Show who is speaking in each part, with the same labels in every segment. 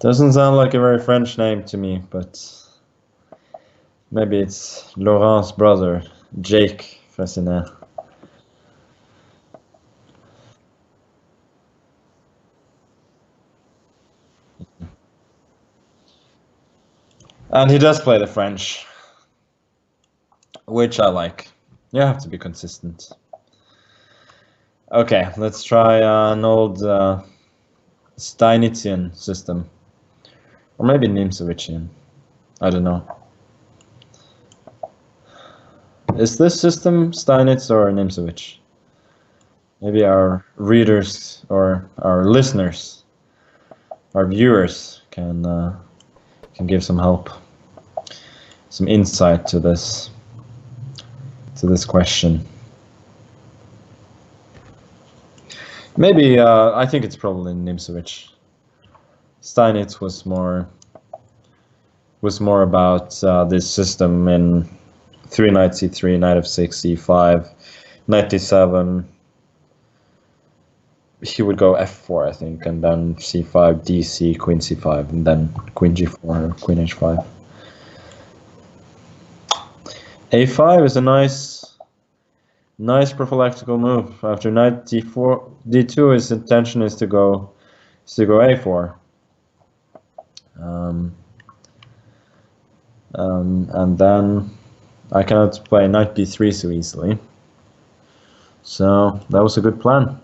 Speaker 1: Doesn't sound like a very French name to me, but maybe it's Laurent's brother, Jake Fressinet. And he does play the French, which I like. You have to be consistent. Okay, let's try an old Steinitzian system. Or maybe Nimzowitzian. I don't know. Is this system Steinitz or Nimzowitsch? Maybe our readers or our listeners, our viewers can give some help, some insight to this question. Maybe I think it's probably Nimzowitsch. Steinitz was more about this system in 3 knight c3, knight f6, e5, knight d7. He would go f4, I think, and then c5, dc, queen c5, and then queen g4 or queen h5. a5 is a nice prophylactical move. After knight d4, d2, his intention is to go a4. And then I cannot play knight b3 so easily. So that was a good plan.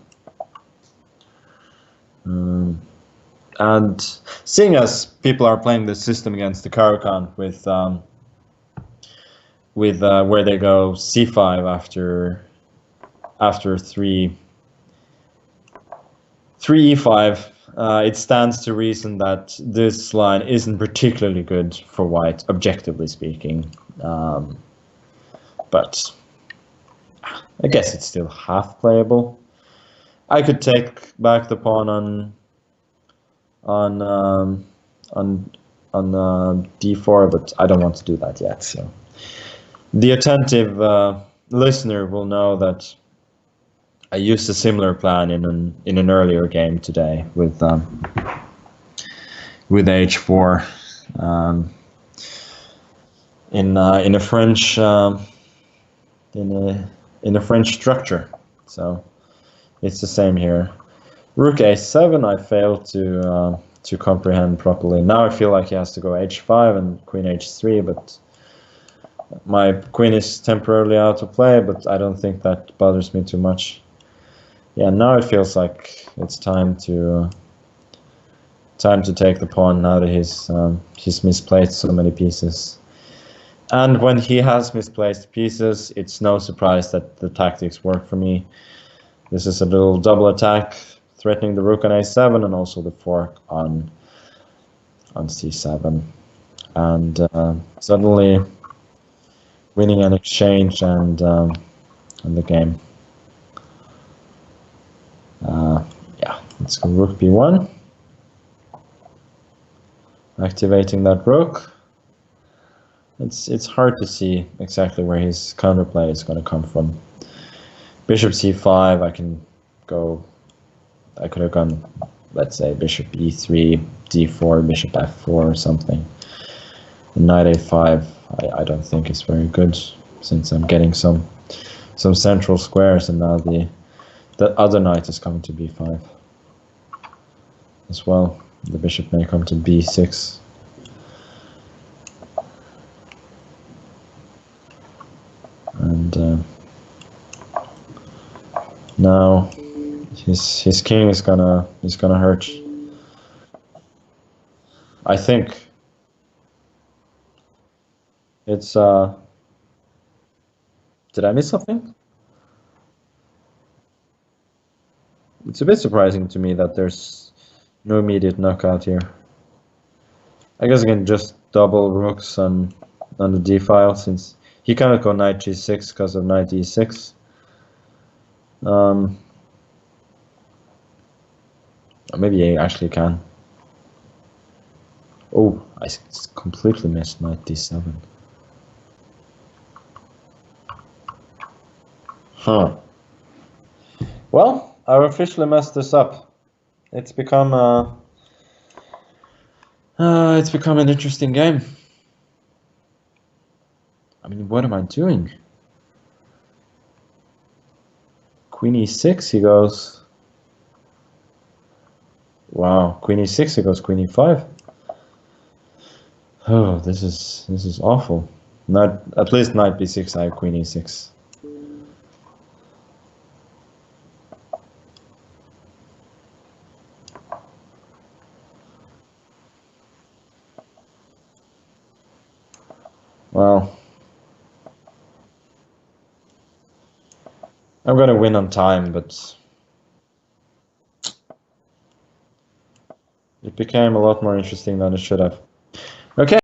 Speaker 1: And seeing as people are playing this system against the Caro-Kann with where they go c5 after 3 e5, it stands to reason that this line isn't particularly good for white, objectively speaking. But I guess it's still half playable. I could take back the pawn on d4, but I don't want to do that yet. So the attentive listener will know that I used a similar plan in an earlier game today with h4 in a French in a French structure. So it's the same here. Rook a7, I failed to comprehend properly. Now I feel like he has to go h5 and queen h3, but my queen is temporarily out of play, but I don't think that bothers me too much. Yeah, now it feels like it's time to take the pawn now that he's misplaced so many pieces. And when he has misplaced pieces, it's no surprise that the tactics work for me. This is a little double attack, threatening the rook on a7 and also the fork on c7. And suddenly winning an exchange and the game. Yeah, let's go rook b1. Activating that rook. It's hard to see exactly where his counterplay is going to come from. Bishop c5, I could have gone, let's say, bishop e3, d4, bishop f4 or something. And knight a5, I don't think is very good, since I'm getting some central squares, and now the other knight is coming to b5 as well. The bishop may come to b6. And now his king is gonna hurt. I think it's did I miss something? It's a bit surprising to me that there's no immediate knockout here. I guess I can just double rooks on the d file, since he cannot go knight g6 because of knight e6. Or maybe he actually can. Oh, I completely missed knight d7. Huh. Well, I've officially messed this up. It's become It's become an interesting game. I mean, what am I doing? Queen e6, he goes. Wow, Queen e6, he goes Queen e5. Oh, this is awful. Not at least knight b6. I have Queen e6. Well, I'm gonna win on time, but it became a lot more interesting than it should have. Okay.